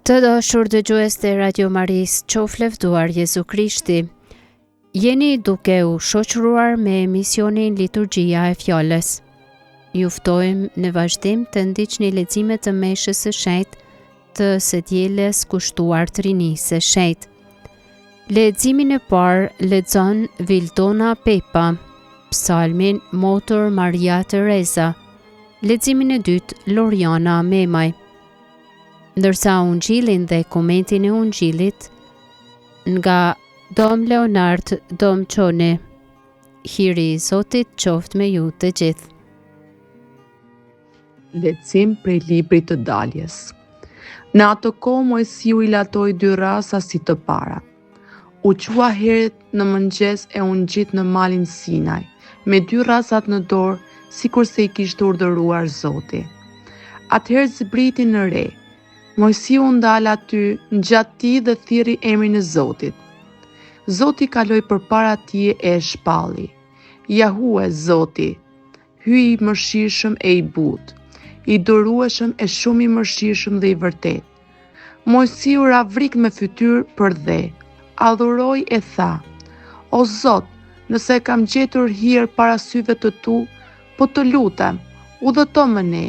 Të dashur dëgjues të Radio Maris, qof lëvduar Jezu Krishti. Jeni duke u shoqëruar me emisionin Liturgjia e Fjalës. Ju ftojmë në vazhdim të ndiqni leximet të Meshës së Shenjtë të së dielës kushtuar Trinisë së Shenjtë. Leximin e parë lexon Vildona Pepa, psalmin Motor Maria Teresa. Leximin e dytë Loriana Memaj. Ndërsa ungjillin dhe komentin e ungjillit nga Dom Leonard Domçoni. Hiri i Zotit qoftë me ju të gjithë. Lexim prej librit të Daljes. Në ato kohë Mojsiu I latoi 2 rasa si të para. U qua herët në mëngjes e u ngjit në malin Sinaj, me 2 rasat në dorë, sikurse I kishte urdhëruar Zoti. Atëherë zbriti në re. Mojsiu ndal aty, ngjatë tij dhe thirri emrin e Zotit. Zoti kaloi përpara tij e shpalli. Jahue Zoti, Hyj I mëshirshëm e I butë, I durueshëm e shumë I mëshirshëm dhe I vërtet. Mojsiu ra vrik me fytyrë për dhe, adhuroi e tha: O Zot, nëse kam gjetur hir para syve të tu, po të lutem, udhëto më ne.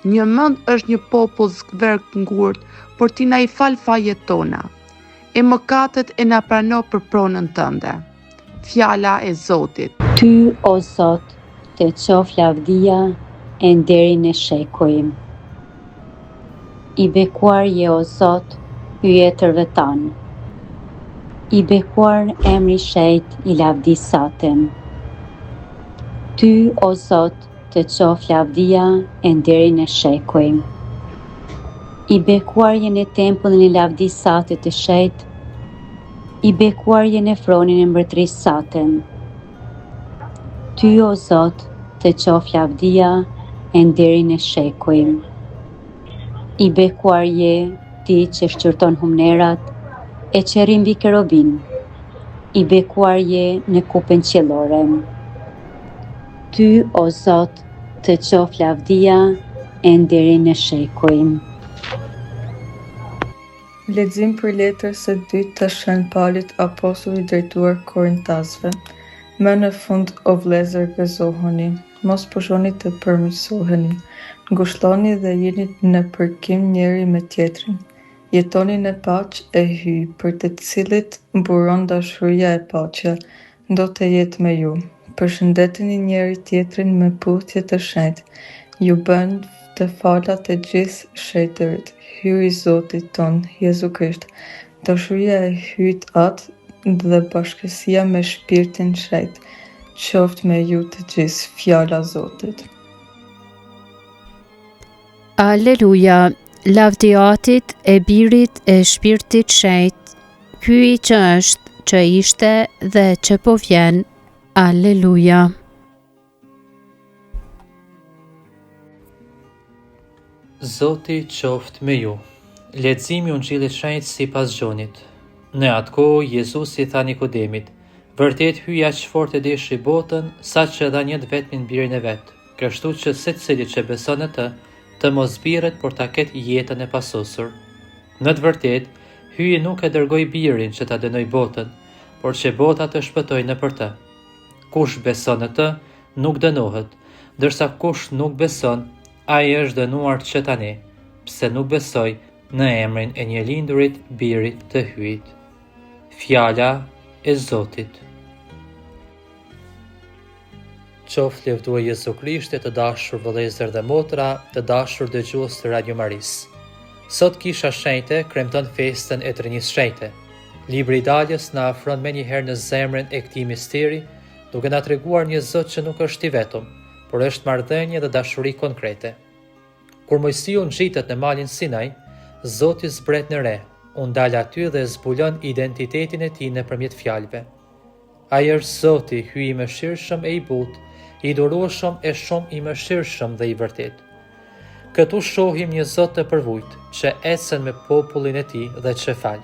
Një mend është një popull skverk ngurt, por ti na I fal fajet tona. E mëkatet e na prano për pronën tënde. Fjala e Zotit. Ty, o Zot, të qof lavdia e nderin e shekujim. I bekuar je o Zot, hyjetërve tanë. I bekuar emri shejt I lavdisatem. Ty, o Zot, të qof lavdia e nderin e shekujim. I bekuar je në tempullin e lavdisatit të shejt, I bekuar je në fronin e mbretërisatem. Ty, o Zot, të qof lavdia e nderin e shekujim. I bekuar je ti që shqyrton humnerat, e që rrin mbi kerubin. I bekuar je në kupen qiellore. Ty, o Zot, të qof lavdia e nderin e shekujim. Lexim për letrën së dytë të Shën Paulit apostulli drejtuar Korintasve. Më në fund o vëllezër gëzohuni, mos pushoni të përmirësoheni, ngushëlloni dhe jeni në përkim njëri me tjetrin. Jetoni në paqë e hyj, për të cilit buron dashuria e paqja, do të jetë me ju. Përshëndeteni njëri tjetrin me puthje të shenjtë. Ju bën të falat e gjithë shetërit. Hyri I Zotit ton, Jezu Krisht, dashuria e hyjt atë dhe bashkësia me shpirtin shenjtë. Qoftë me ju të gjithë, fjala Zotit. Aleluja, lavdiatit e birit e shpirtit shenjtë, Ky që është, që ishte dhe që po vjen. Aleluja. Zoti qoftë me ju. Leximi I Ungjillit shenjtë sipas Gjonit. Në atë kohë Jezusi I tha Nikodemit: Vërtet hyj aq fort e deshi botën, sa që dha një vetmin birin e vet. Kështu që secili që beson në të mos birret, por ta ketë jetën e pasosur. Në të vërtetë, hyji nuk e dërgoi birin që ta dënoi botën, por që bota të shpëtojë nëpër të. Kush beson në të, nuk dënohet, ndërsa kush nuk beson, ai është dënuar që tani, pse nuk besoi në emrin e një lindurit birit të hyjit. Fjala e Zotit. Qoftë lëvduar Jezu Krishti, të dashur vëllezër dhe motra, të dashur dëgjues të Radio Maris. Sot Kisha Shenjte kremton festën e Trinisë së Shenjtë. Libri I Daljes na afron menjëherë në zemrën e këtij misteri, duke na treguar një Zot që nuk është I vetëm, por është marrëdhënie dhe dashuri konkrete. Kur Mojsiu ngjitet në malin Sinaj, Zoti zbret në re, u ndal aty dhe zbulon identitetin e tij nëpërmjet fjalëve. Ai është Zoti, hyj I mëshirshëm e I butë, I durueshëm e shumë I mëshirshëm dhe I vërtet. Këtu shohim një Zot të përvujt, që ecën me popullin e tij dhe që fal,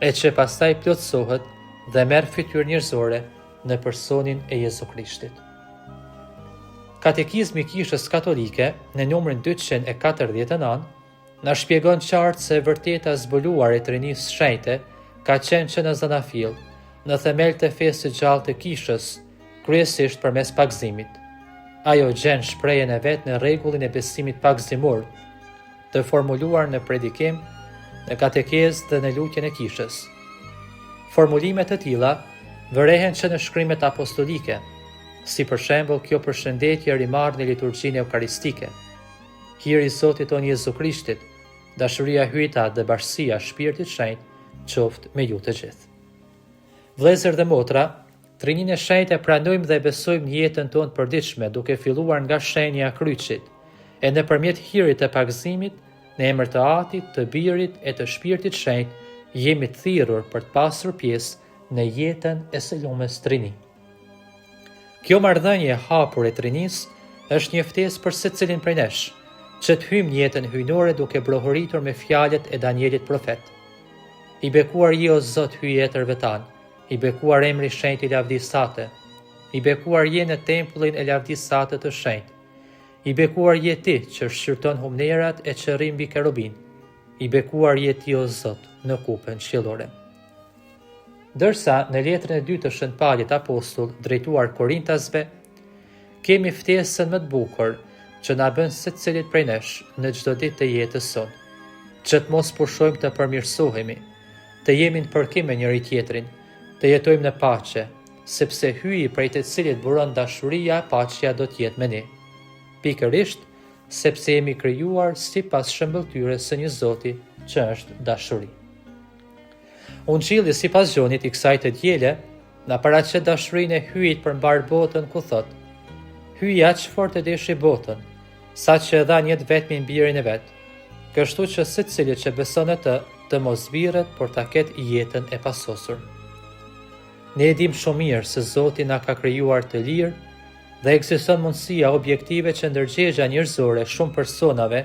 e që pastaj plotësohet dhe merr fytyrë njerëzore në personin e Jezu Krishtit. Katekizmi I Kishës Katolike në numrin 249 na shpjegon qartë se vërteta zbuluar e trinisë shenjte ka qenë që në zanafill, në themel të fesë të gjallë të kishës, kryesisht përmes pagëzimit. Ajo gjen shprehjen e vet në rregullin e besimit pagëzimor, të formuluar në predikim, në katekezë dhe në lutjen e kishës. Formulime të tilla vërehen që në shkrimet apostolike, si për shembull kjo përshëndetje rimarrë në liturgjinë eukaristike. Hiri i Zotit tonë Jezu Krishtit, dashuria hyjta dhe bashkësia Shpirtit Shenjtë qoftë me ju të gjithë. Vëllezër dhe motra, Trininë e Shenjtë e pranojmë dhe besojmë në jetën tonë përditshme, duke filluar nga shenja e kryqit, e nëpërmjet hirit të pagëzimit, në emër të Atit, të Birit e të Shpirtit Shenjtë, jemi të thirrur për të pasur pjesë në jetën e së lumës Trini. Kjo marrëdhënie e hapur e Trinisë është një ftesë për secilin prej nesh, që të hyjmë në jetën hyjnore duke brohuritur me fjalët e Danielit profet. I bekuar je o Zot hyj jetërve tanë, i bekuar emri i shenjtë i lavdisë sate, i bekuar je në tempullin e lavdisë sate të shenjtë, i bekuar je ti që shqyrton humnerat e që rrim mbi kerubin, i bekuar je ti o Zot në kupën qiellore. Dërsa në letrën e 2 të Shën Paulit apostull drejtuar Korintasve, kemi ftesën më të bukur që na bën secilit prej nesh në çdo ditë të jetës sonë, që të mos pushojmë të përmirësohemi, të jemi në përkim me njëri tjetrin, të jetojmë në paqe, sepse hyji prej të cilit buron dashuria, paqja do të jetë me ne. Pikërisht, sepse jemi krijuar sipas shëmbëltyrës së një Zoti që është dashuri. Ungjilli sipas Gjonit i kësaj të diele na paraqet dashurinë e hyjit përmbar botën ku thotë: Hyji aq fort e deshi botën, saqë e dha një vetmin birin e vet, kështu që secili që beson në të mos zbirret, por ta ketë jetën e pasosur. Ne e dim shumë mirë se Zoti na ka krijuar të lirë dhe ekziston mundësia objektive që ndërgjegja njerëzore shumë personave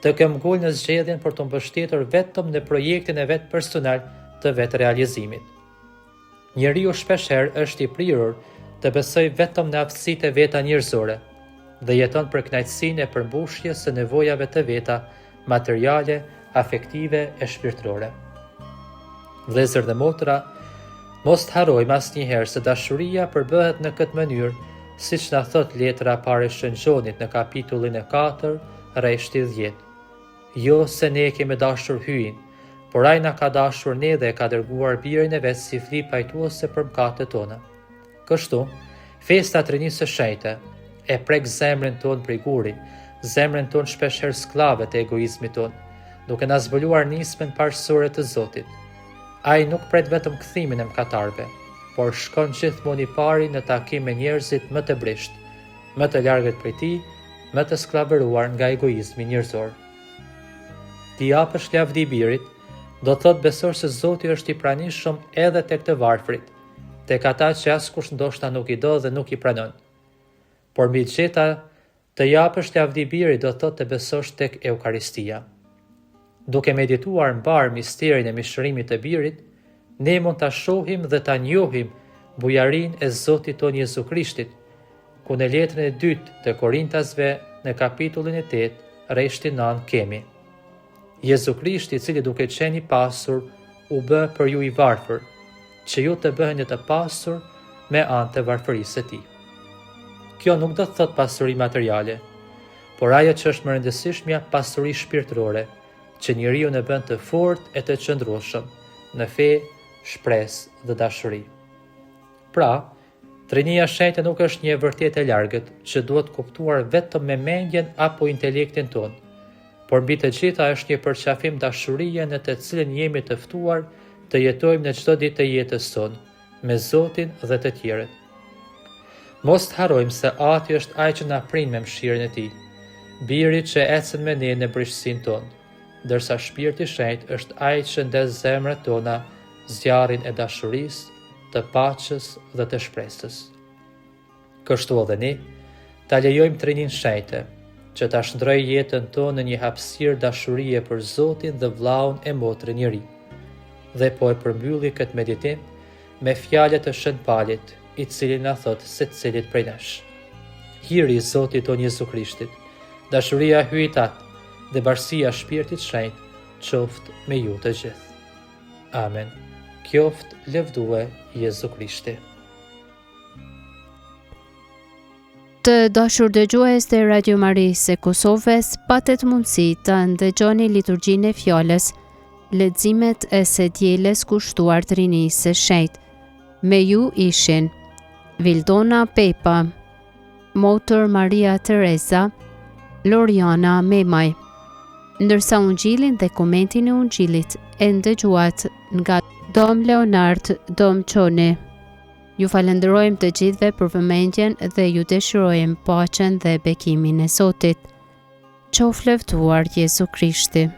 të këmbgul në zgjedhjen për të mbështetur vetëm në projektin e vet personal të vetë realizimit. Njeriu shpeshherë është i prirur të besojë vetëm në aftësitë e veta njerëzore dhe jeton për kënaqësinë e përmbushjes së nevojave të veta materiale, afektive e shpirtërore. Vëllezër dhe motra, mos të harrojmë asnjëherë se dashuria përbëhet në këtë mënyrë, siç na thot letra e parë e Shën Gjonit në kapitullin e 4, rreshti 10. Jo se ne kemi dashur hyjin, por ai na ka dashur ne dhe e ka dërguar birin e vet si fli pajtuese për mëkatet tona. Kështu, festa e Trinisë së Shenjtë e prek zemrën tonë prej guri, zemrën tonë shpeshherë skllave të egoizmit tonë, duke na zbuluar nismën parësore të Zotit. Ai nuk pret vetëm kthimin e mëkatarëve, por shkon gjithmonë i pari në takim me njerëzit më të brisht, më të largët prej tij, më të sklavëruar nga egoizmi njerëzor. Ti japësh lavdi birit, do thot besor se Zoti është i pranishëm edhe tek të varfrit, tek ata që askush ndoshta nuk i do dhe nuk i pranon. Por mbi gjitha, të japësh lavdi birit do thot të besosh tek Eukaristia. Duke medituar mbar misterin e mishërimit të birit, ne mund ta shohim dhe ta njohim bujarinë e Zotit tonë Jezu Krishtit, ku në letrën e 2 të Korintasve në kapitullin e 8, rreshti 9 kemi: Jezu Krishti, i cili duke qenë i pasur, u bë për ju i varfër, që ju të bëheni të pasur me anë të varfërisë së tij. Kjo nuk do të thot pasuri materiale, por ajo që është më rëndësishmja, pasuri shpirtërore, që njeriu në bën të fortë e të qëndrueshëm në fe, shpresë dhe dashuri. Pra, Trinia e Shenjtë nuk është një vërtetë e largët që duhet kuptuar vetëm me mendjen apo intelektin tonë, por mbi të gjitha është një përqafim dashurie në të cilën jemi të ftuar të jetojmë në çdo ditë të jetës sonë, me Zotin dhe të tjerët. Mos të harrojmë se Ati është ai që na prin me mëshirën e Tij, Biri që ecën me ne në brishësinë tonë, ndërsa Shpirti i Shenjtë është ai që ndes zemrat tona zjarrin e dashurisë, të paqes dhe të shpresës. Kështu edhe ne, ta lejojmë Trininë Shenjtë, që ta shndrojë jetën tonë në një hapësirë dashurie për Zotin dhe vllaun e motrën e ri. Dhe po e përmbylli këtë meditim me fjalët e Shën Paulit, i cili na thot secilit prej nesh: Hiri i Zotit tonë Jezu Krishtit, dashuria hyjtat dhe bashësia e Shpirtit Shenjtë qoftë me ju të gjithë. Amen. Qoftë lëvdue Jezu Krishti. Të dashur dëgjues të Radio Marisë së Kosovës, patet mundësi të ndëgjoni liturgjinë e fjalës, leximet e së dielës kushtuar Trinisë së Shenjtë. Me ju ishin Vildona Pepa, Motor Maria Teresa, Loriana Memaj, ndërsa ungjillin dhe komentin e ungjillit e ndëgjuat nga Dom Leonard Domçoni. Ju falenderojmë të gjithëve për vëmendjen dhe ju dëshirojmë paqen dhe bekimin e Zotit. Qoftë lëvduar Jezu Krishti.